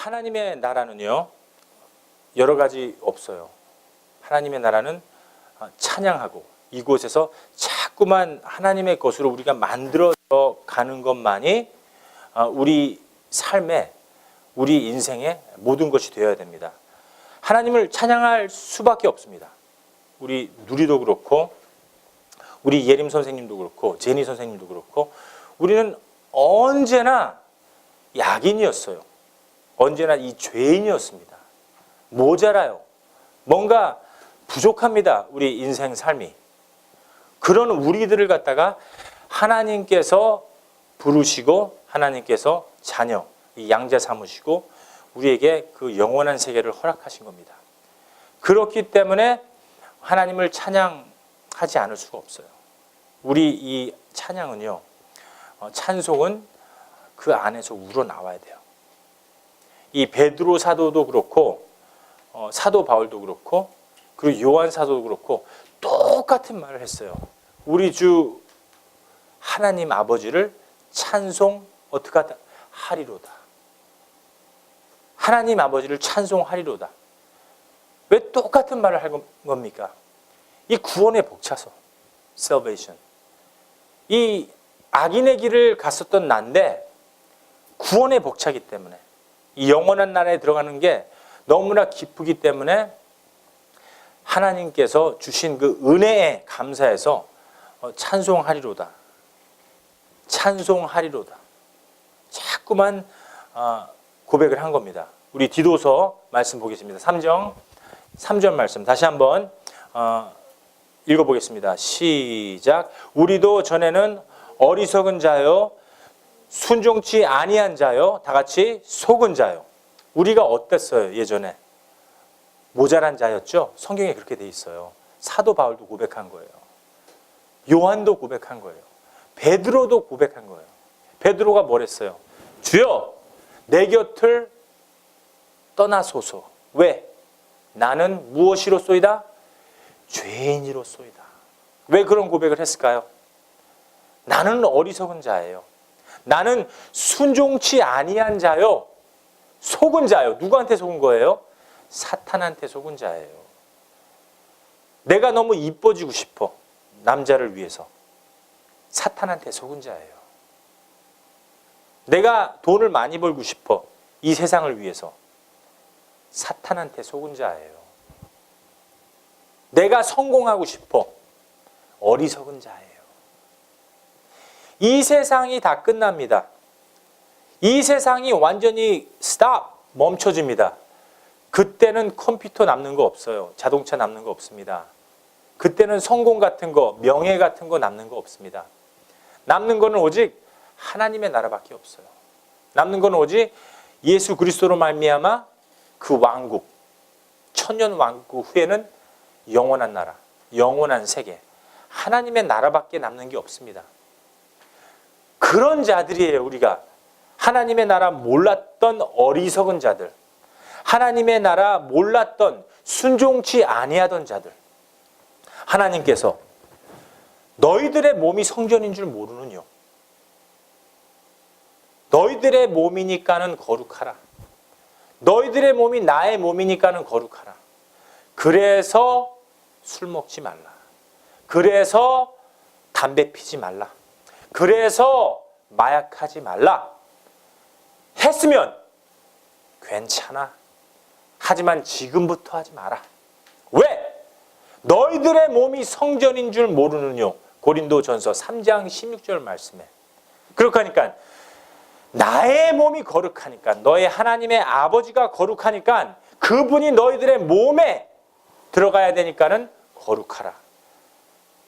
하나님의 나라는요, 여러 가지 없어요. 하나님의 나라는 찬양하고 이곳에서 자꾸만 하나님의 것으로 우리가 만들어져 가는 것만이 우리 삶에, 우리 인생의 모든 것이 되어야 됩니다. 하나님을 찬양할 수밖에 없습니다. 우리 누리도 그렇고, 우리 예림 선생님도 그렇고, 제니 선생님도 그렇고, 우리는 언제나 약인이었어요. 언제나 이 죄인이었습니다. 모자라요. 뭔가 부족합니다. 우리 인생 삶이. 그런 우리들을 갖다가 하나님께서 부르시고 하나님께서 자녀, 이 양자 삼으시고 우리에게 그 영원한 세계를 허락하신 겁니다. 그렇기 때문에 하나님을 찬양하지 않을 수가 없어요. 우리 이 찬양은요, 찬송은 그 안에서 우러나와야 돼요. 이 베드로 사도도 그렇고 사도 바울도 그렇고 그리고 요한 사도도 그렇고 똑같은 말을 했어요. 우리 주 하나님 아버지를 찬송 어떻게 하리로다. 하나님 아버지를 찬송하리로다. 왜 똑같은 말을 할 겁니까? 이 구원의 복차서, salvation. 이 악인의 길을 갔었던 난데 구원의 복차기 때문에, 이 영원한 나라에 들어가는 게 너무나 기쁘기 때문에 하나님께서 주신 그 은혜에 감사해서 찬송하리로다. 찬송하리로다. 자꾸만 고백을 한 겁니다. 우리 디도서 말씀 보겠습니다. 3절 말씀 다시 한번 읽어보겠습니다. 시작. 우리도 전에는 어리석은 자요, 순종치 아니한 자요, 다 같이 속은 자요. 우리가 어땠어요? 예전에 모자란 자였죠? 성경에 그렇게 돼 있어요. 사도 바울도 고백한 거예요. 요한도 고백한 거예요. 베드로도 고백한 거예요. 베드로가 뭘 했어요? 주여 내 곁을 떠나소서. 왜? 나는 무엇이로소이다? 죄인이로소이다. 왜 그런 고백을 했을까요? 나는 어리석은 자예요. 나는 순종치 아니한 자요, 속은 자요. 누구한테 속은 거예요? 사탄한테 속은 자예요. 내가 너무 이뻐지고 싶어. 남자를 위해서. 사탄한테 속은 자예요. 내가 돈을 많이 벌고 싶어. 이 세상을 위해서. 사탄한테 속은 자예요. 내가 성공하고 싶어. 어리석은 자예요. 이 세상이 다 끝납니다. 이 세상이 완전히 stop, 멈춰집니다. 그때는 컴퓨터 남는 거 없어요. 자동차 남는 거 없습니다. 그때는 성공 같은 거, 명예 같은 거 남는 거 없습니다. 남는 거는 오직 하나님의 나라밖에 없어요. 남는 거는 오직 예수 그리스도로 말미암아 그 왕국, 천년 왕국 후에는 영원한 나라, 영원한 세계, 하나님의 나라밖에 남는 게 없습니다. 그런 자들이에요. 우리가 하나님의 나라 몰랐던 어리석은 자들, 하나님의 나라 몰랐던 순종치 아니하던 자들. 하나님께서 너희들의 몸이 성전인 줄 모르느뇨. 너희들의 몸이니까는 거룩하라. 너희들의 몸이 나의 몸이니까는 거룩하라. 그래서 술 먹지 말라. 그래서 담배 피지 말라. 그래서 마약하지 말라. 했으면 괜찮아. 하지만 지금부터 하지 마라. 왜? 너희들의 몸이 성전인 줄 모르느뇨. 고린도전서 3장 16절 말씀에. 그렇다니까 나의 몸이 거룩하니까, 너의 하나님의 아버지가 거룩하니까 그분이 너희들의 몸에 들어가야 되니까는 거룩하라.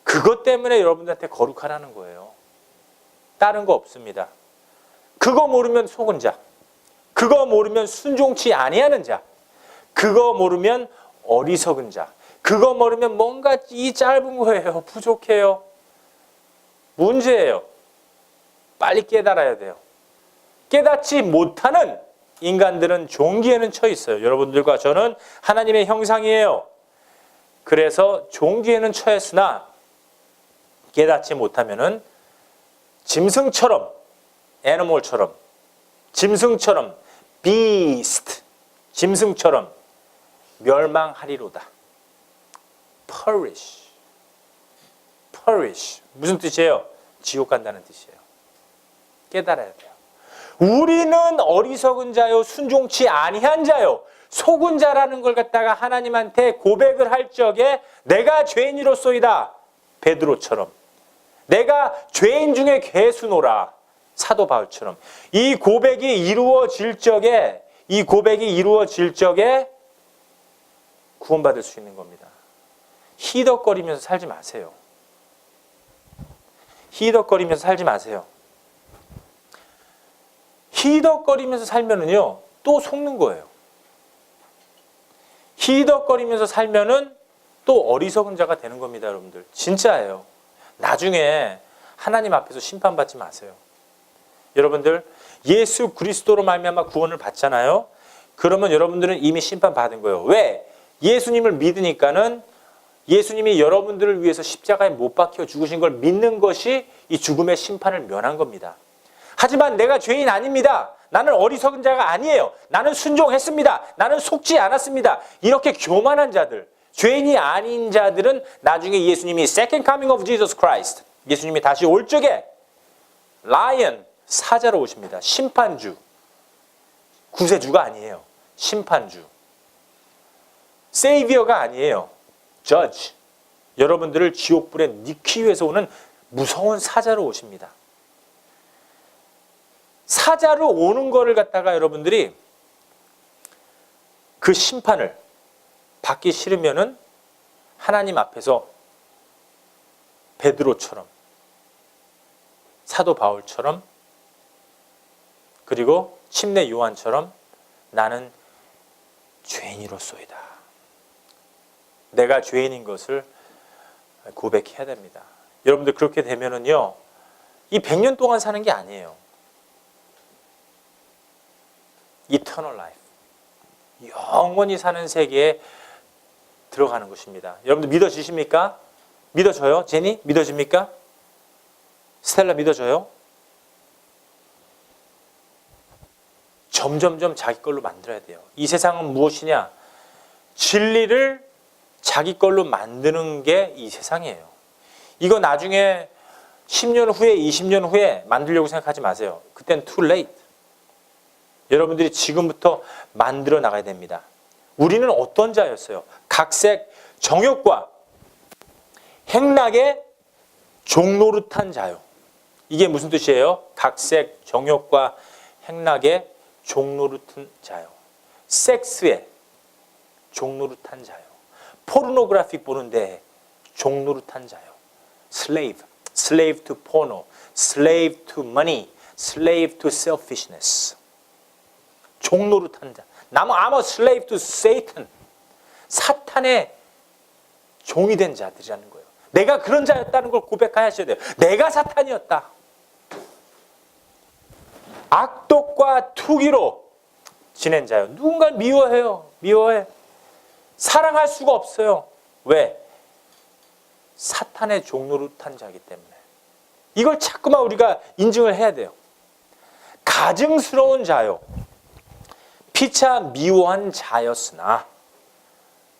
그것 때문에 여러분들한테 거룩하라는 거예요. 다른 거 없습니다. 그거 모르면 속은 자, 그거 모르면 순종치 아니하는 자, 그거 모르면 어리석은 자, 그거 모르면 뭔가 이 짧은 거예요. 부족해요. 문제예요. 빨리 깨달아야 돼요. 깨닫지 못하는 인간들은 종기에는 처해 있어요. 여러분들과 저는 하나님의 형상이에요. 그래서 종기에는 처했으나 깨닫지 못하면은 짐승처럼, 애니멀처럼, 짐승처럼 beast, 짐승처럼 멸망하리로다. perish. perish. 무슨 뜻이에요? 지옥 간다는 뜻이에요. 깨달아야 돼요. 우리는 어리석은 자요, 순종치 아니한 자요, 속은 자라는 걸 갖다가 하나님한테 고백을 할 적에 내가 죄인이로소이다. 베드로처럼. 내가 죄인 중에 괴수노라. 사도 바울처럼. 이 고백이 이루어질 적에 구원받을 수 있는 겁니다. 히덕거리면서 살지 마세요. 히덕거리면서 살지 마세요. 히덕거리면서 살면은요, 또 속는 거예요. 히덕거리면서 살면은 또 어리석은 자가 되는 겁니다, 여러분들. 진짜예요. 나중에 하나님 앞에서 심판받지 마세요. 여러분들, 예수 그리스도로 말미암아 구원을 받잖아요. 그러면 여러분들은 이미 심판받은 거예요. 왜? 예수님을 믿으니까는 예수님이 여러분들을 위해서 십자가에 못 박혀 죽으신 걸 믿는 것이 이 죽음의 심판을 면한 겁니다. 하지만 내가 죄인 아닙니다. 나는 어리석은 자가 아니에요. 나는 순종했습니다. 나는 속지 않았습니다. 이렇게 교만한 자들, 죄인이 아닌 자들은 나중에 예수님이 Second Coming of Jesus Christ, 예수님이 다시 올 적에 라이언, 사자로 오십니다. 심판주, 구세주가 아니에요. 심판주. 세이비어가 아니에요. Judge. 여러분들을 지옥불에 넣기 위해서 오는 무서운 사자로 오십니다. 사자로 오는 거를 갖다가 여러분들이 그 심판을 받기 싫으면은 하나님 앞에서 베드로처럼, 사도 바울처럼, 그리고 침례 요한처럼 나는 죄인이로소이다. 내가 죄인인 것을 고백해야 됩니다. 여러분들 그렇게 되면은요, 이 100년 동안 사는 게 아니에요. Eternal life. 영원히 사는 세계에 들어가는 것입니다. 여러분들 믿어지십니까? 믿어져요? 제니? 믿어집니까? 스텔라 믿어져요? 점점점 자기 걸로 만들어야 돼요. 이 세상은 무엇이냐? 진리를 자기 걸로 만드는 게 이 세상이에요. 이거 나중에 10년 후에, 20년 후에 만들려고 생각하지 마세요. 그때는 too late. 여러분들이 지금부터 만들어 나가야 됩니다. 우리는 어떤 자였어요? 각색 정욕과 행락의 종노릇한 자요. 이게 무슨 뜻이에요? 각색 정욕과 행락의 종노릇한 자요. 섹스의 종노릇한 자요. 포르노그래픽 보는데 종노릇한 자요. slave, slave to porno, slave to money, slave to selfishness. 종노릇한 자. I'm a slave to Satan. 사탄의 종이 된 자들이라는 거예요. 내가 그런 자였다는 걸 고백하셔야 돼요. 내가 사탄이었다. 악독과 투기로 지낸 자요. 누군가를 미워해요. 미워해. 사랑할 수가 없어요. 왜? 사탄의 종노릇한 자이기 때문에. 이걸 자꾸만 우리가 인증을 해야 돼요. 가증스러운 자요. 피차 미워한 자였으나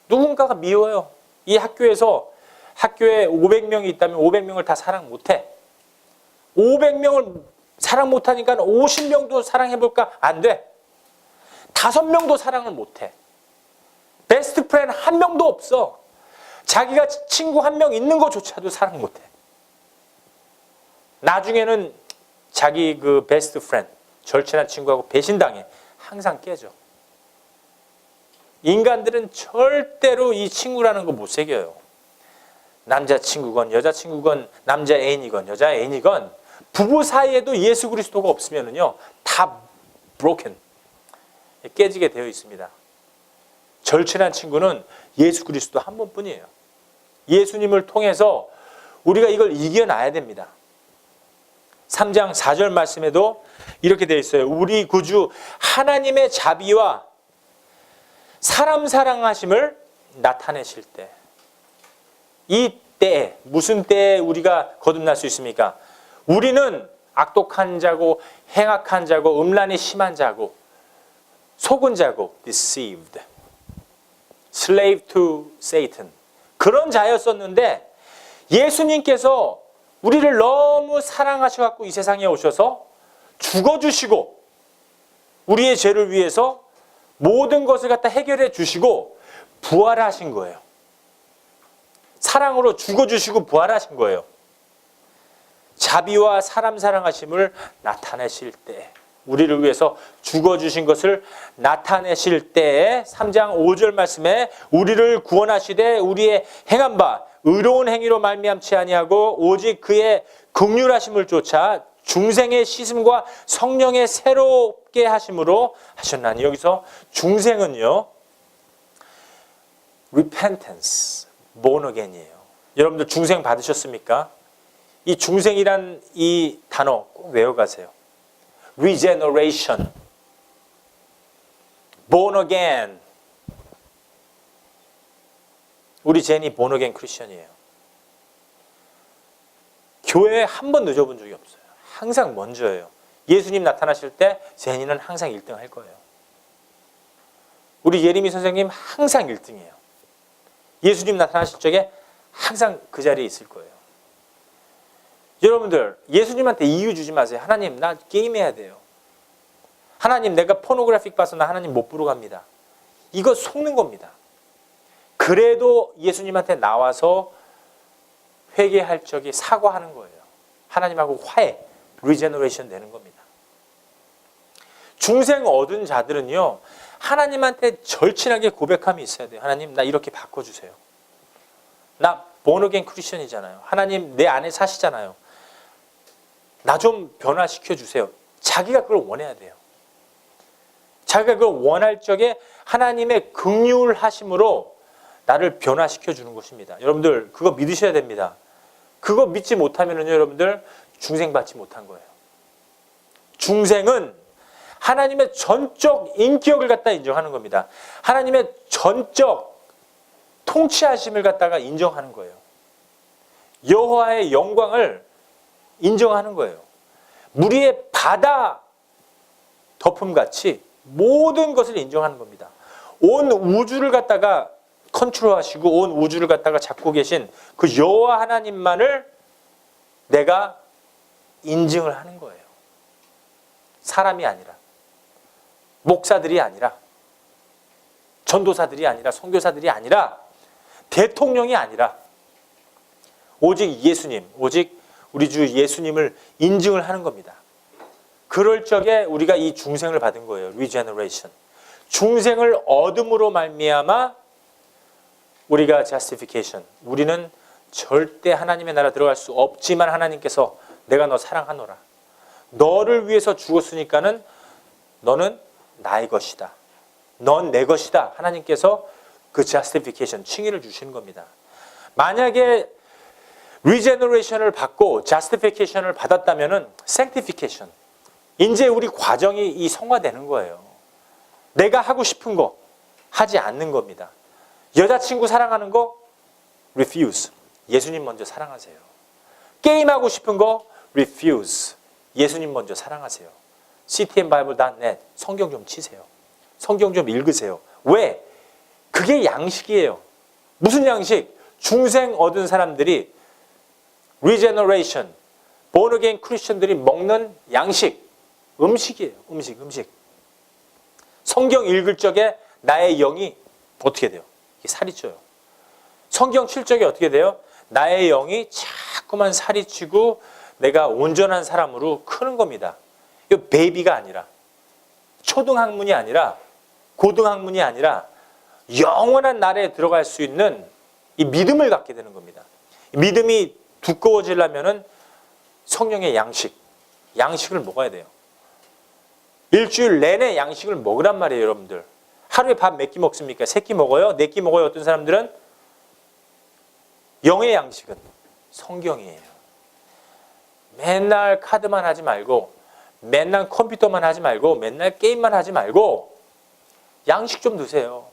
누군가가 미워요. 이 학교에 500명이 있다면 500명을 다 사랑 못해. 500명을 사랑 못하니까 50명도 사랑해볼까? 안 돼. 5명도 사랑을 못해. 베스트 프렌드 1명도 없어. 자기가 친구 1명 있는 것조차도 사랑 못해. 나중에는 자기 그 베스트 프렌드, 절친한 친구하고 배신당해. 항상 깨져. 인간들은 절대로 이 친구라는 거 못 새겨요. 남자친구건 여자친구건 남자 애인이건 여자 애인이건 부부 사이에도 예수 그리스도가 없으면은요 다 broken, 깨지게 되어 있습니다. 절친한 친구는 예수 그리스도 한 번뿐이에요. 예수님을 통해서 우리가 이걸 이겨놔야 됩니다. 3장 4절 말씀에도 이렇게 되어 있어요. 우리 구주 하나님의 자비와 사람 사랑하심을 나타내실 때, 이 때에, 무슨 때에 우리가 거듭날 수 있습니까? 우리는 악독한 자고 행악한 자고 음란이 심한 자고 속은 자고 deceived, slave to Satan. 그런 자였었는데 예수님께서 우리를 너무 사랑하셔갖고 이 세상에 오셔서 죽어주시고 우리의 죄를 위해서 모든 것을 갖다 해결해 주시고 부활하신 거예요. 사랑으로 죽어주시고 부활하신 거예요. 자비와 사람 사랑하심을 나타내실 때, 우리를 위해서 죽어주신 것을 나타내실 때에 3장 5절 말씀에 우리를 구원하시되 우리의 행한 바 의로운 행위로 말미암지 아니하고 오직 그의 긍휼하심을 쫓아 중생의 씻음과 성령의 새롭게 하심으로 하셨나니. 여기서 중생은요, repentance, born again이에요. 여러분들 중생 받으셨습니까? 이 중생이란 이 단어 꼭 외워가세요. regeneration, born again. 우리 제니 born again 크리스천이에요. 교회에 한 번 늦어본 적이 없어요. 항상 먼저예요. 예수님 나타나실 때 제니는 항상 1등 할 거예요. 우리 예림이 선생님 항상 1등이에요. 예수님 나타나실 적에 항상 그 자리에 있을 거예요. 여러분들 예수님한테 이유 주지 마세요. 하나님 나 게임해야 돼요. 하나님 내가 포노그래픽 봐서 나 하나님 못 부르고 갑니다. 이거 속는 겁니다. 그래도 예수님한테 나와서 회개할 적에 사과하는 거예요. 하나님하고 화해, 리제너레이션 되는 겁니다. 중생 얻은 자들은요, 하나님한테 절친하게 고백함이 있어야 돼요. 하나님 나 이렇게 바꿔주세요. 나 본어게인 크리스천이잖아요. 하나님 내 안에 사시잖아요. 나 좀 변화시켜 주세요. 자기가 그걸 원해야 돼요. 자기가 그걸 원할 적에 하나님의 긍휼하심으로 나를 변화시켜 주는 것입니다. 여러분들 그거 믿으셔야 됩니다. 그거 믿지 못하면은 여러분들 중생 받지 못한 거예요. 중생은 하나님의 전적 인격을 갖다 인정하는 겁니다. 하나님의 전적 통치하심을 갖다가 인정하는 거예요. 여호와의 영광을 인정하는 거예요. 물 위에 바다 덮음같이 모든 것을 인정하는 겁니다. 온 우주를 갖다가 컨트롤하시고 온 우주를 갖다가 잡고 계신 그 여호와 하나님만을 내가 인증을 하는 거예요. 사람이 아니라, 목사들이 아니라, 전도사들이 아니라, 선교사들이 아니라, 대통령이 아니라 오직 예수님, 오직 우리 주 예수님을 인증을 하는 겁니다. 그럴 적에 우리가 이 중생을 받은 거예요. 리제너레이션. 중생을 얻음으로 말미암아 우리가 justification. 우리는 절대 하나님의 나라 들어갈 수 없지만 하나님께서 내가 너 사랑하노라. 너를 위해서 죽었으니까는 너는 나의 것이다. 넌 내 것이다. 하나님께서 그 justification, 칭의를 주시는 겁니다. 만약에 regeneration을 받고 justification을 받았다면은 sanctification. 이제 우리 과정이 이 성화되는 거예요. 내가 하고 싶은 거 하지 않는 겁니다. 여자친구 사랑하는 거 refuse. 예수님 먼저 사랑하세요. 게임하고 싶은 거 refuse. 예수님 먼저 사랑하세요. ctmbible.net 성경 좀 치세요. 성경 좀 읽으세요. 왜? 그게 양식이에요. 무슨 양식? 중생 얻은 사람들이 regeneration, born again 크리스천들이 먹는 양식, 음식이에요. 음식. 성경 읽을 적에 나의 영이 어떻게 돼요? 이게 살이 쪄요. 성경 칠 적에 어떻게 돼요? 나의 영이 자꾸만 살이 찌고 내가 온전한 사람으로 크는 겁니다. 이거 베이비가 아니라, 초등학문이 아니라, 고등학문이 아니라 영원한 나라에 들어갈 수 있는 이 믿음을 갖게 되는 겁니다. 믿음이 두꺼워지려면은 성령의 양식을 먹어야 돼요. 일주일 내내 양식을 먹으란 말이에요, 여러분들. 하루에 밥 몇 끼 먹습니까? 3끼 먹어요? 4끼 먹어요? 어떤 사람들은? 영의 양식은 성경이에요. 맨날 카드만 하지 말고, 맨날 컴퓨터만 하지 말고, 맨날 게임만 하지 말고 양식 좀 드세요.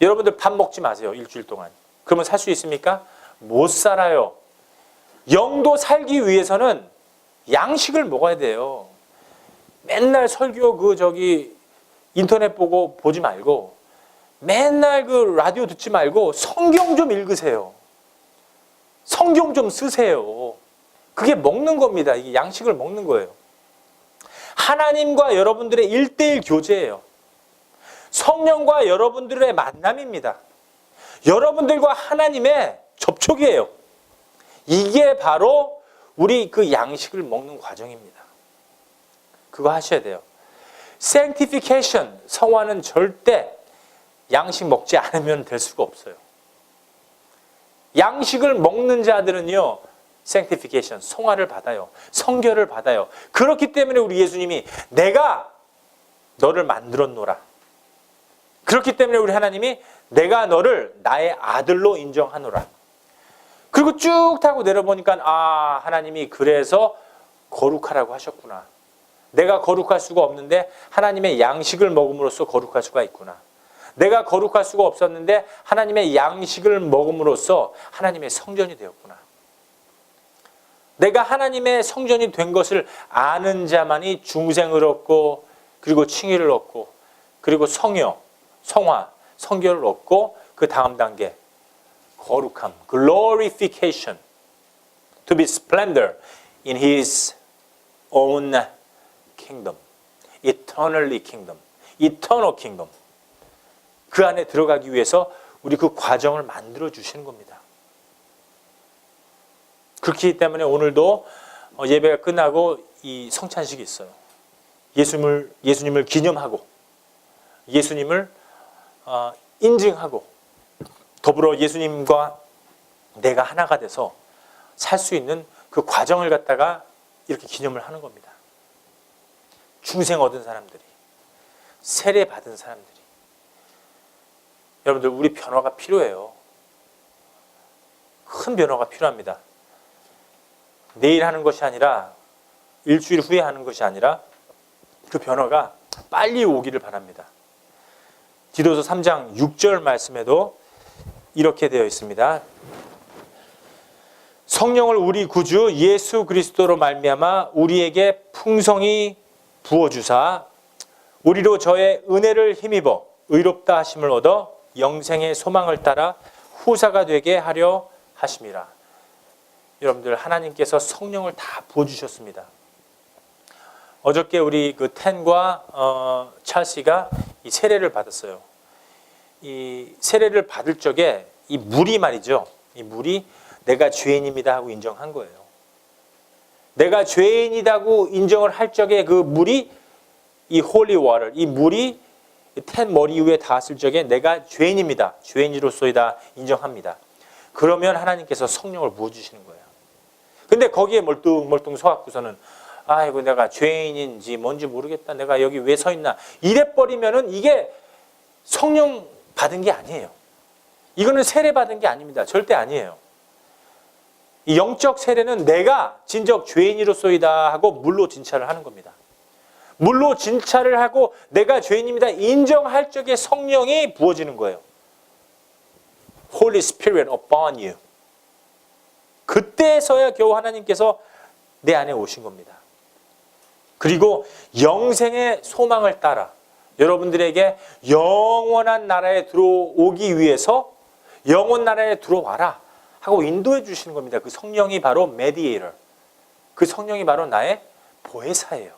여러분들 밥 먹지 마세요, 일주일 동안. 그러면 살 수 있습니까? 못 살아요. 영도 살기 위해서는 양식을 먹어야 돼요. 맨날 설교 인터넷 보지 말고 맨날 그 라디오 듣지 말고 성경 좀 읽으세요. 성경 좀 쓰세요. 그게 먹는 겁니다. 이게 양식을 먹는 거예요. 하나님과 여러분들의 1:1 교제예요. 성령과 여러분들의 만남입니다. 여러분들과 하나님의 접촉이에요. 이게 바로 우리 그 양식을 먹는 과정입니다. 그거 하셔야 돼요. sanctification, 성화는 절대 양식 먹지 않으면 될 수가 없어요. 양식을 먹는 자들은요, sanctification, 성화를 받아요. 성결을 받아요. 그렇기 때문에 우리 예수님이 내가 너를 만들었노라. 그렇기 때문에 우리 하나님이 내가 너를 나의 아들로 인정하노라. 그리고 쭉 타고 내려보니까 하나님이 그래서 거룩하라고 하셨구나. 내가 거룩할 수가 없는데 하나님의 양식을 먹음으로써 거룩할 수가 있구나. 내가 거룩할 수가 없었는데 하나님의 양식을 먹음으로써 하나님의 성전이 되었구나. 내가 하나님의 성전이 된 것을 아는 자만이 중생을 얻고 그리고 칭의를 얻고 그리고 성화, 성결을 얻고 그 다음 단계 거룩함, glorification, to be splendor in His own kingdom, eternal kingdom. 그 안에 들어가기 위해서 우리 그 과정을 만들어 주시는 겁니다. 그렇기 때문에 오늘도 예배가 끝나고 이 성찬식이 있어요. 예수님을 기념하고 예수님을 인증하고 더불어 예수님과 내가 하나가 돼서 살 수 있는 그 과정을 갖다가 이렇게 기념을 하는 겁니다. 중생 얻은 사람들이, 세례 받은 사람들이. 여러분들 우리 변화가 필요해요. 큰 변화가 필요합니다. 내일 하는 것이 아니라 일주일 후에 하는 것이 아니라 그 변화가 빨리 오기를 바랍니다. 디도서 3장 6절 말씀에도 이렇게 되어 있습니다. 성령을 우리 구주 예수 그리스도로 말미암아 우리에게 풍성히 부어주사 우리로 저의 은혜를 힘입어 의롭다 하심을 얻어 영생의 소망을 따라 후사가 되게 하려 하심이라. 여러분들 하나님께서 성령을 다 부어주셨습니다. 어저께 우리 그 텐과 찰씨가 이 세례를 받았어요. 이 세례를 받을 적에 이 물이 말이죠. 이 물이 내가 죄인입니다 하고 인정한 거예요. 내가 죄인이라고 인정을 할 적에 그 물이 이 holy water, 이 물이 텐 머리 위에 닿았을 적에 내가 죄인입니다. 죄인으로서이다 인정합니다. 그러면 하나님께서 성령을 부어주시는 거예요. 근데 거기에 멀뚱멀뚱 서갖고서는 아이고 내가 죄인인지 뭔지 모르겠다. 내가 여기 왜 서 있나. 이래버리면은 이게 성령 받은 게 아니에요. 이거는 세례 받은 게 아닙니다. 절대 아니에요. 이 영적 세례는 내가 진정 죄인으로서이다 하고 물로 진찰을 하는 겁니다. 물로 진찰을 하고 내가 죄인입니다 인정할 적에 성령이 부어지는 거예요. Holy Spirit upon you. 그때서야 겨우 하나님께서 내 안에 오신 겁니다. 그리고 영생의 소망을 따라 여러분들에게 영원한 나라에 들어오기 위해서 영원 나라에 들어와라 하고 인도해 주시는 겁니다. 그 성령이 바로 mediator. 그 성령이 바로 나의 보혜사예요.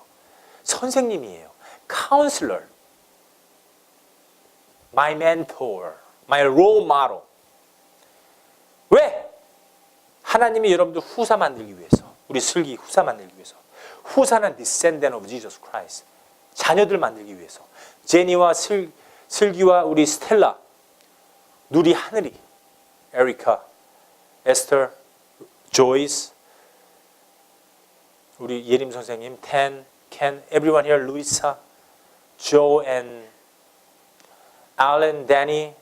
선생님이에요. counselor. my mentor. my role model. 왜? 하나님이 여러분들 후사 만들기 위해서. 우리 슬기 후사 만들기 위해서. 후사는 descendant of Jesus Christ. 자녀들 만들기 위해서. 제니와 슬기와 우리 스텔라, 누리 하늘이, 에리카, 에스터, 조이스, 우리 예림 선생님, 텐, 켄, everyone here, 루이사, 조 and Alan, Danny,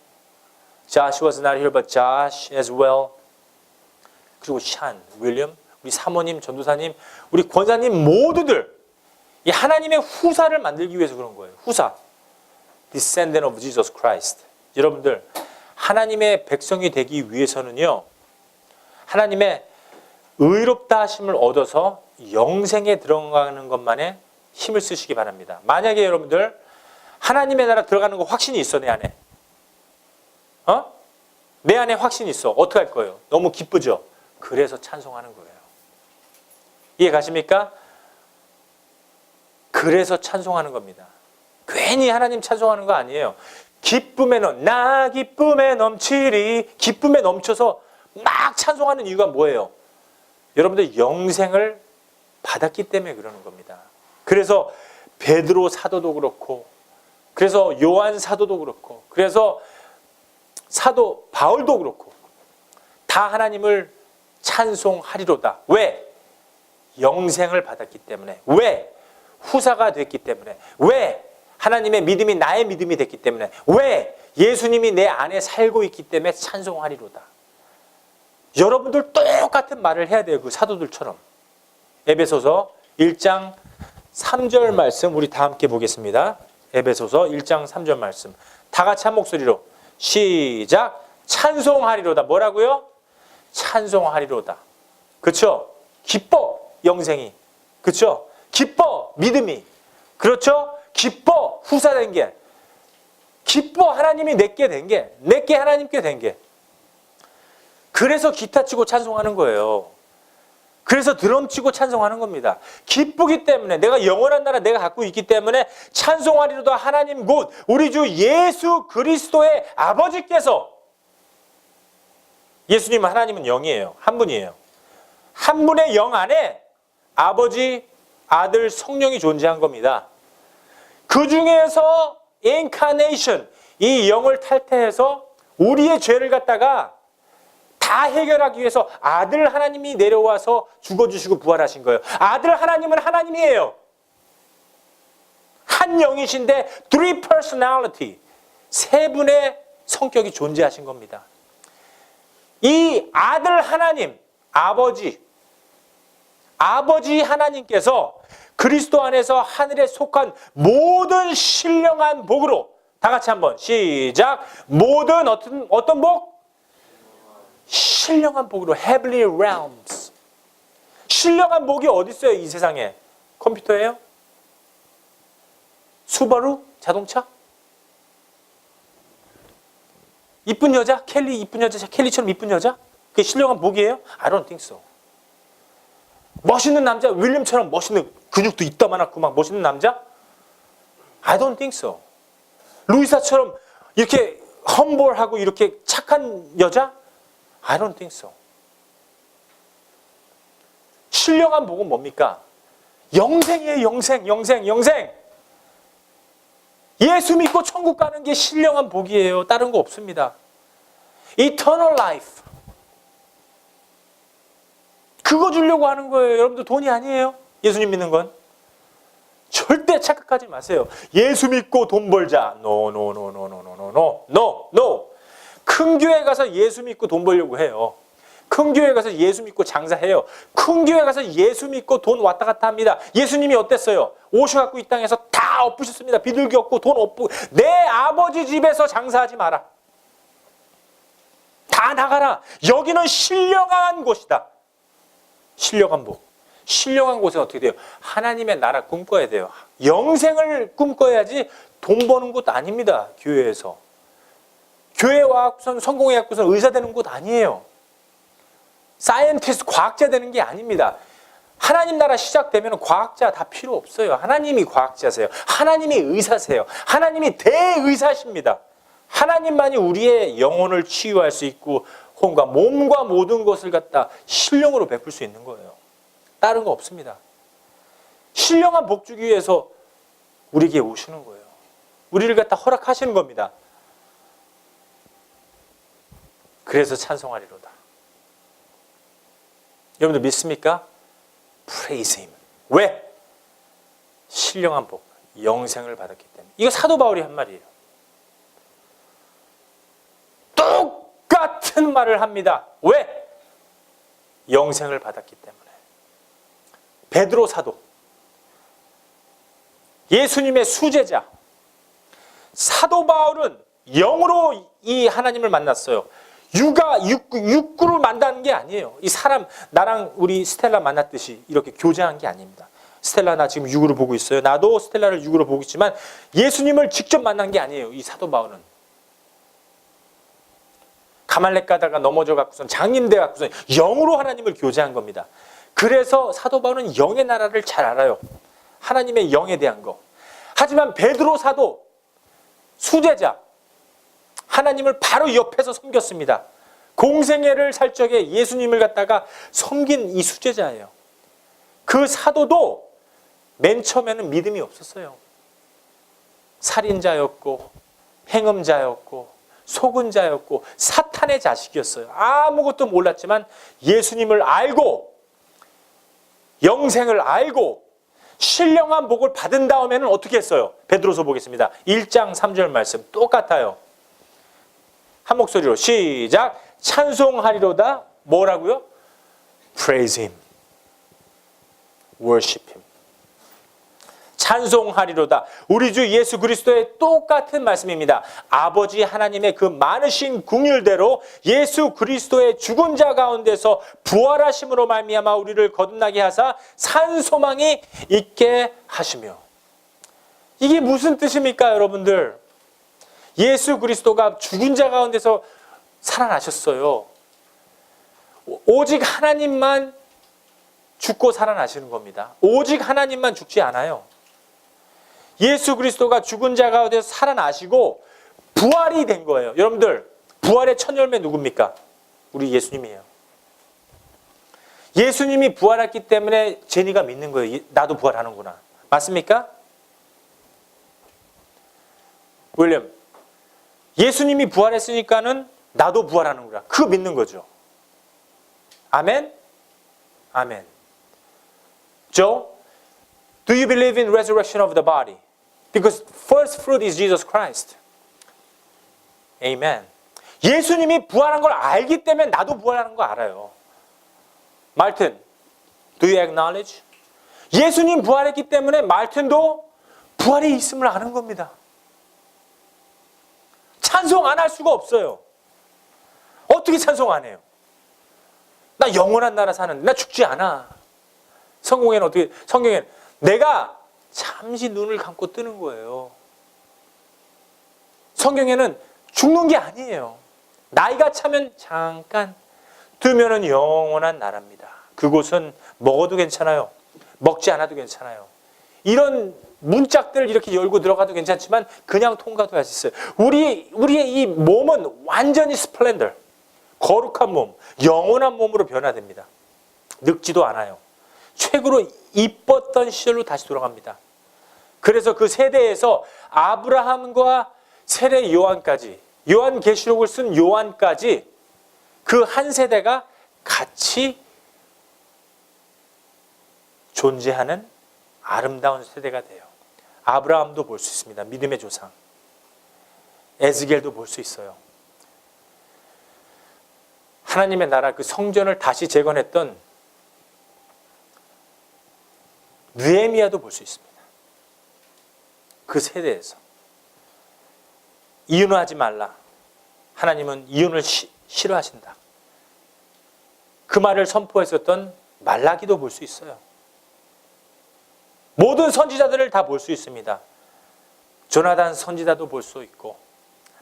Josh was not here, but Josh as well. 그리고 샨, 윌리엄, 우리 사모님, 전도사님, 우리 권사님 모두들 이 하나님의 후사를 만들기 위해서 그런 거예요. 후사. Descendant of Jesus Christ. 여러분들 하나님의 백성이 되기 위해서는요. 하나님의 의롭다 하심을 얻어서 영생에 들어가는 것만에 힘을 쓰시기 바랍니다. 만약에 여러분들 하나님의 나라 들어가는 거 확신이 있어, 내 안에. 내 안에 확신이 있어. 어떻게 할 거예요? 너무 기쁘죠? 그래서 찬송하는 거예요. 이해 가십니까? 그래서 찬송하는 겁니다. 괜히 하나님 찬송하는 거 아니에요. 나 기쁨에 넘치리. 기쁨에 넘쳐서 막 찬송하는 이유가 뭐예요? 여러분들 영생을 받았기 때문에 그러는 겁니다. 그래서 베드로 사도도 그렇고, 그래서 요한 사도도 그렇고, 그래서 사도 바울도 그렇고 다 하나님을 찬송하리로다. 왜? 영생을 받았기 때문에. 왜? 후사가 됐기 때문에. 왜? 하나님의 믿음이 나의 믿음이 됐기 때문에. 왜? 예수님이 내 안에 살고 있기 때문에 찬송하리로다. 여러분들 똑같은 말을 해야 돼요. 그 사도들처럼. 에베소서 1장 3절 말씀 우리 다 함께 보겠습니다. 에베소서 1장 3절 말씀. 다 같이 한 목소리로 시작. 찬송하리로다. 뭐라고요? 찬송하리로다. 그렇죠? 기뻐 영생이. 그렇죠? 기뻐 믿음이. 그렇죠? 기뻐 후사된 게. 기뻐 하나님이 내게 된 게. 내게 하나님께 된 게. 그래서 기타 치고 찬송하는 거예요. 그래서 드럼 치고 찬송하는 겁니다. 기쁘기 때문에, 내가 영원한 나라 내가 갖고 있기 때문에 찬송하리로다. 하나님 곧 우리 주 예수 그리스도의 아버지께서. 예수님 하나님은 영이에요. 한 분이에요. 한 분의 영 안에 아버지, 아들, 성령이 존재한 겁니다. 그 중에서 인카네이션, 이 영을 탈퇴해서 우리의 죄를 갖다가 다 해결하기 위해서 아들 하나님이 내려와서 죽어주시고 부활하신 거예요. 아들 하나님은 하나님이에요. 한 영이신데 three personality, 세 분의 성격이 존재하신 겁니다. 이 아들 하나님, 아버지 하나님께서 그리스도 안에서 하늘에 속한 모든 신령한 복으로, 다 같이 한번 시작. 모든 어떤 복? 신령한 복으로, heavenly realms. 신령한 복이 어디 있어요? 이 세상에. 컴퓨터예요? 수바루? 자동차? 이쁜 여자? 켈리 이쁜 여자? 켈리처럼 이쁜 여자? 그게 신령한 복이에요? I don't think so. 멋있는 남자? 윌리엄처럼 멋있는 근육도 이따만하고 막 멋있는 남자? I don't think so. 루이사처럼 이렇게 험볼하고 이렇게 착한 여자? I don't think so. 신령한 복은 뭡니까? 영생이에요. 영생. 예수 믿고 천국 가는 게 신령한 복이에요. 다른 거 없습니다. Eternal life. 그거 주려고 하는 거예요. 여러분들 돈이 아니에요. 예수님 믿는 건. 절대 착각하지 마세요. 예수 믿고 돈 벌자. No. 큰 교회 가서 예수 믿고 돈 벌려고 해요. 큰 교회 가서 예수 믿고 장사해요. 큰 교회 가서 예수 믿고 돈 왔다 갔다 합니다. 예수님이 어땠어요? 오셔갖고 이 땅에서 다 엎으셨습니다. 비둘기 없고 돈 없고. 내 아버지 집에서 장사하지 마라. 다 나가라. 여기는 신령한 곳이다. 신령한 복. 신령한 곳은 어떻게 돼요? 하나님의 나라 꿈꿔야 돼요. 영생을 꿈꿔야지 돈 버는 곳 아닙니다. 교회에서. 교회 와갖고선 성공해갖고선 의사 되는 곳 아니에요. 사이언티스트, 과학자 되는 게 아닙니다. 하나님 나라 시작되면 과학자 다 필요 없어요. 하나님이 과학자세요. 하나님이 의사세요. 하나님이 대의사십니다. 하나님만이 우리의 영혼을 치유할 수 있고 몸과 모든 것을 갖다 신령으로 베풀 수 있는 거예요. 다른 거 없습니다. 신령한 복 주기 위해서 우리에게 오시는 거예요. 우리를 갖다 허락하시는 겁니다. 그래서 찬송하리로다. 여러분들 믿습니까? Praise Him. 왜? 신령한 복, 영생을 받았기 때문에. 이거 사도 바울이 한 말이에요. 똑같은 말을 합니다. 왜? 영생을 받았기 때문에. 베드로 사도, 예수님의 수제자, 사도 바울은 영으로 이 하나님을 만났어요. 육구를 만나는 게 아니에요. 이 사람, 나랑 우리 스텔라 만났듯이 이렇게 교제한 게 아닙니다. 스텔라 나 지금 육으로 보고 있어요. 나도 스텔라를 육으로 보고 있지만 예수님을 직접 만난 게 아니에요. 이 사도 바울은. 가말렉 가다가 넘어져 갖고선 장님돼 갖고선 영으로 하나님을 교제한 겁니다. 그래서 사도 바울은 영의 나라를 잘 알아요. 하나님의 영에 대한 거. 하지만 베드로 사도 수제자 하나님을 바로 옆에서 섬겼습니다. 공생애를 살 적에 예수님을 갖다가 섬긴 이 수제자예요. 그 사도도 맨 처음에는 믿음이 없었어요. 살인자였고 행음자였고 속은 자였고 사탄의 자식이었어요. 아무것도 몰랐지만 예수님을 알고 영생을 알고 신령한 복을 받은 다음에는 어떻게 했어요? 베드로서 보겠습니다. 1장 3절 말씀 똑같아요. 한 목소리로 시작. 찬송하리로다. 뭐라고요? Praise Him. Worship Him. 찬송하리로다. 우리 주 예수 그리스도의 똑같은 말씀입니다. 아버지 하나님의 그 많으신 긍휼대로 예수 그리스도의 죽은 자 가운데서 부활하심으로 말미암아 우리를 거듭나게 하사 산 소망이 있게 하시며. 이게 무슨 뜻입니까, 여러분들? 예수 그리스도가 죽은 자 가운데서 살아나셨어요. 오직 하나님만 죽고 살아나시는 겁니다. 오직 하나님만 죽지 않아요. 예수 그리스도가 죽은 자 가운데서 살아나시고 부활이 된 거예요. 여러분들, 부활의 첫 열매 누굽니까? 우리 예수님이에요. 예수님이 부활했기 때문에 제니가 믿는 거예요. 나도 부활하는구나. 맞습니까? 윌리엄, 예수님이 부활했으니까는 나도 부활하는구나. 그거 믿는 거죠. 아멘? 아멘. Joe, do you believe in resurrection of the body? Because first fruit is Jesus Christ. Amen. 예수님이 부활한 걸 알기 때문에 나도 부활하는 거 알아요. 말튼, do you acknowledge? 예수님 부활했기 때문에 말튼도 부활이 있음을 아는 겁니다. 찬송 안 할 수가 없어요. 어떻게 찬송 안 해요? 나 영원한 나라 사는데 나 죽지 않아. 성경에는 어떻게? 성경에는 내가 잠시 눈을 감고 뜨는 거예요. 성경에는 죽는 게 아니에요. 나이가 차면 잠깐, 뜨면은 영원한 나라입니다. 그곳은 먹어도 괜찮아요. 먹지 않아도 괜찮아요. 이런 문짝들 이렇게 열고 들어가도 괜찮지만 그냥 통과도 할 수 있어요. 우리의 이 몸은 완전히 스플렌더, 거룩한 몸, 영원한 몸으로 변화됩니다. 늙지도 않아요. 최고로 이뻤던 시절로 다시 돌아갑니다. 그래서 그 세대에서 아브라함과 세례 요한까지, 요한계시록을 쓴 요한까지 그 한 세대가 같이 존재하는 아름다운 세대가 돼요. 아브라함도 볼 수 있습니다. 믿음의 조상. 에스겔도 볼 수 있어요. 하나님의 나라 그 성전을 다시 재건했던 느헤미야도 볼 수 있습니다. 그 세대에서. 이혼하지 말라. 하나님은 이혼을 싫어하신다. 그 말을 선포했었던 말라기도 볼 수 있어요. 모든 선지자들을 다 볼 수 있습니다. 조나단 선지자도 볼 수 있고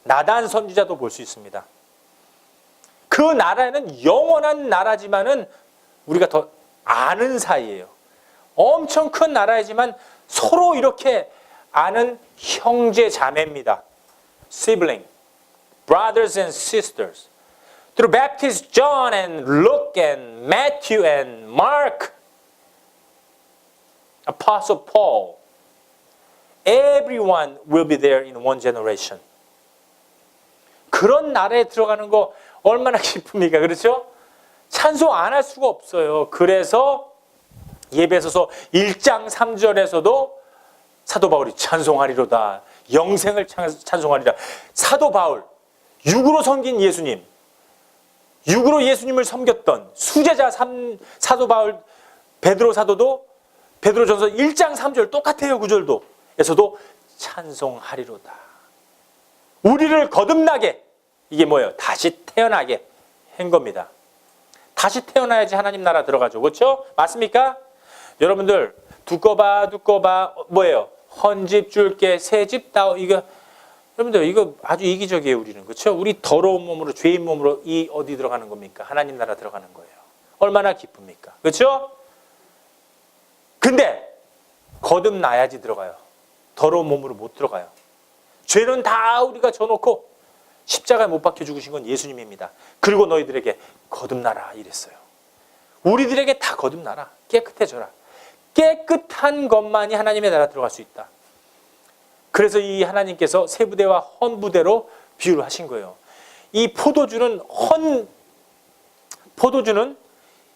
나단 선지자도 볼 수 있습니다. 그 나라는 영원한 나라지만은 우리가 더 아는 사이예요. 엄청 큰 나라이지만 서로 이렇게 아는 형제 자매입니다. Sibling, brothers and sisters. Through Baptist John and Luke and Matthew and Mark, Apostle Paul, everyone will be there in one generation. 그런 나라에 들어가는 거 얼마나 기쁩니까? 그렇죠? 찬송 안 할 수가 없어요. 그래서 예배소서 1장 3절에서도 사도 바울이 찬송하리로다. 영생을 찬송하리라. 사도 바울, 육으로 섬긴 예수님, 육으로 예수님을 섬겼던 수제자 사도 바울, 베드로 사도도 베드로전서 1장 3절 똑같아요. 구절도. 에서도 찬송하리로다. 우리를 거듭나게, 이게 뭐예요? 다시 태어나게 한 겁니다. 다시 태어나야지 하나님 나라 들어가죠. 그렇죠? 맞습니까? 여러분들, 두꺼 봐 뭐예요? 헌집 줄게 새집 다오. 이거 여러분들 이거 아주 이기적이에요. 우리는 그렇죠? 우리 더러운 몸으로 죄인 몸으로 이 어디 들어가는 겁니까? 하나님 나라 들어가는 거예요. 얼마나 기쁩니까? 그렇죠? 근데 거듭나야지 들어가요. 더러운 몸으로 못 들어가요. 죄는 다 우리가 져놓고 십자가에 못 박혀 죽으신 건 예수님입니다. 그리고 너희들에게 거듭나라 이랬어요. 우리들에게 다 거듭나라. 깨끗해져라. 깨끗한 것만이 하나님의 나라 들어갈 수 있다. 그래서 이 하나님께서 새 부대와 헌 부대로 비유를 하신 거예요. 이 포도주는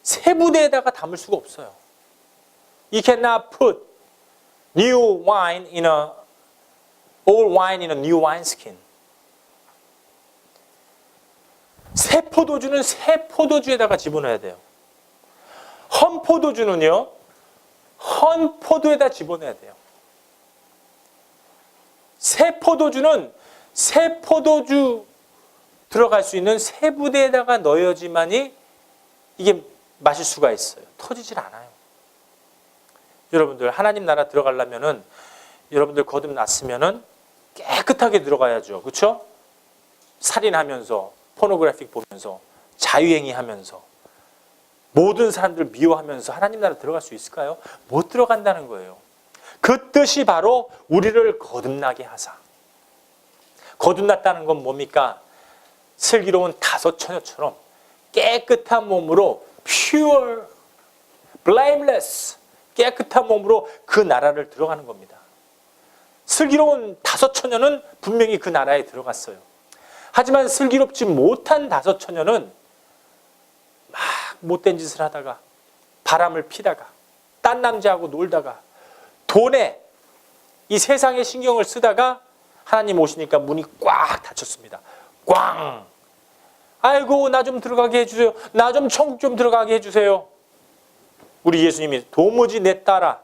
새 부대에다가 담을 수가 없어요. You cannot put new wine in a old wine in a new wineskin. 새 포도주는 새 포도주에다가 집어넣어야 돼요. 헌 포도주는요, 헌 포도에다 집어넣어야 돼요. 새 포도주는 새 포도주 들어갈 수 있는 새 부대에다가 넣어야지만이 이게 마실 수가 있어요. 터지질 않아요. 여러분들 하나님 나라 들어가려면은 여러분들 거듭났으면은 깨끗하게 들어가야죠. 그렇죠? 살인하면서 포노그래픽 보면서 자유행위 하면서 모든 사람들 미워하면서 하나님 나라 들어갈 수 있을까요? 못 들어간다는 거예요. 그 뜻이 바로 우리를 거듭나게 하사. 거듭났다는 건 뭡니까? 슬기로운 다섯 처녀처럼 깨끗한 몸으로 pure, blameless, 깨끗한 몸으로 그 나라를 들어가는 겁니다. 슬기로운 다섯 처녀는 분명히 그 나라에 들어갔어요. 하지만 슬기롭지 못한 다섯 처녀는 막 못된 짓을 하다가 바람을 피다가 딴 남자하고 놀다가 돈에 이 세상에 신경을 쓰다가 하나님 오시니까 문이 꽉 닫혔습니다. 꽝! 아이고 나 좀 들어가게 해주세요. 나 좀 천국 좀 들어가게 해주세요. 우리 예수님이 도무지 내 딸아,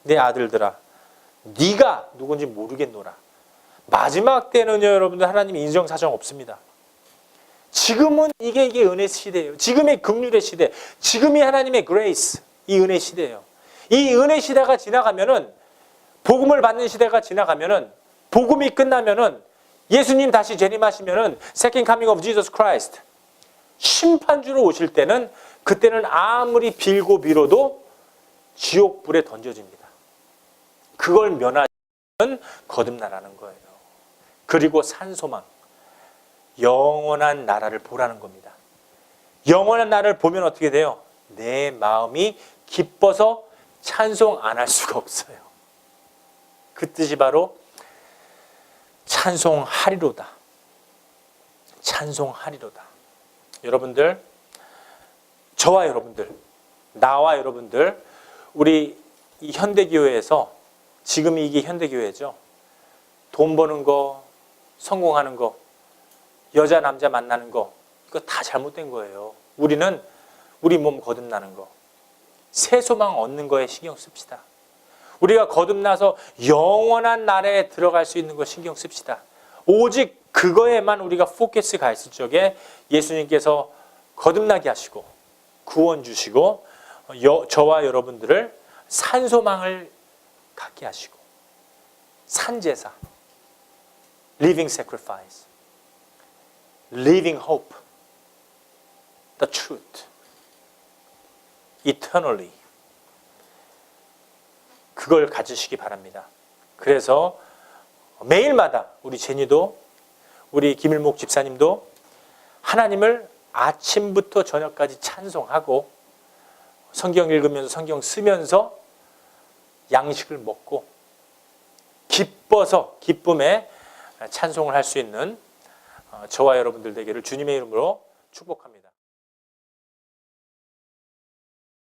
내 아들들아, 네가 누군지 모르겠노라. 마지막 때는요, 여러분들 하나님 인정사정 없습니다. 지금은 이게 은혜 시대예요. 지금의 긍휼의 시대, 지금이 하나님의 그레이스, 이 은혜 시대예요. 이 은혜 시대가 지나가면은 복음을 받는 시대가 지나가면은 복음이 끝나면은 예수님 다시 재림하시면은 Second Coming of Jesus Christ 심판주로 오실 때는 그때는 아무리 빌고 빌어도 지옥불에 던져집니다. 그걸 면하는 거듭나라는 거예요. 그리고 산소망, 영원한 나라를 보라는 겁니다. 영원한 나라를 보면 어떻게 돼요? 내 마음이 기뻐서 찬송 안 할 수가 없어요. 그 뜻이 바로 찬송하리로다. 찬송하리로다. 여러분들, 저와 여러분들, 나와 여러분들, 우리 이 현대교회에서 지금 이게 현대교회죠. 돈 버는 거, 성공하는 거, 여자 남자 만나는 거, 이거 다 잘못된 거예요. 우리는 우리 몸 거듭나는 거, 새 소망 얻는 거에 신경 씁시다. 우리가 거듭나서 영원한 나라에 들어갈 수 있는 거 신경 씁시다. 오직 그거에만 우리가 포커스 가 있을 적에 예수님께서 거듭나게 하시고 구원 주시고 저와 여러분들을 산소망을 갖게 하시고 산제사, living sacrifice, living hope, the truth, eternally 그걸 가지시기 바랍니다. 그래서 매일마다 우리 제니도 우리 김일목 집사님도 하나님을 아침부터 저녁까지 찬송하고 성경 읽으면서 성경 쓰면서 양식을 먹고 기뻐서 기쁨에 찬송을 할 수 있는 저와 여러분들 되기를 주님의 이름으로 축복합니다.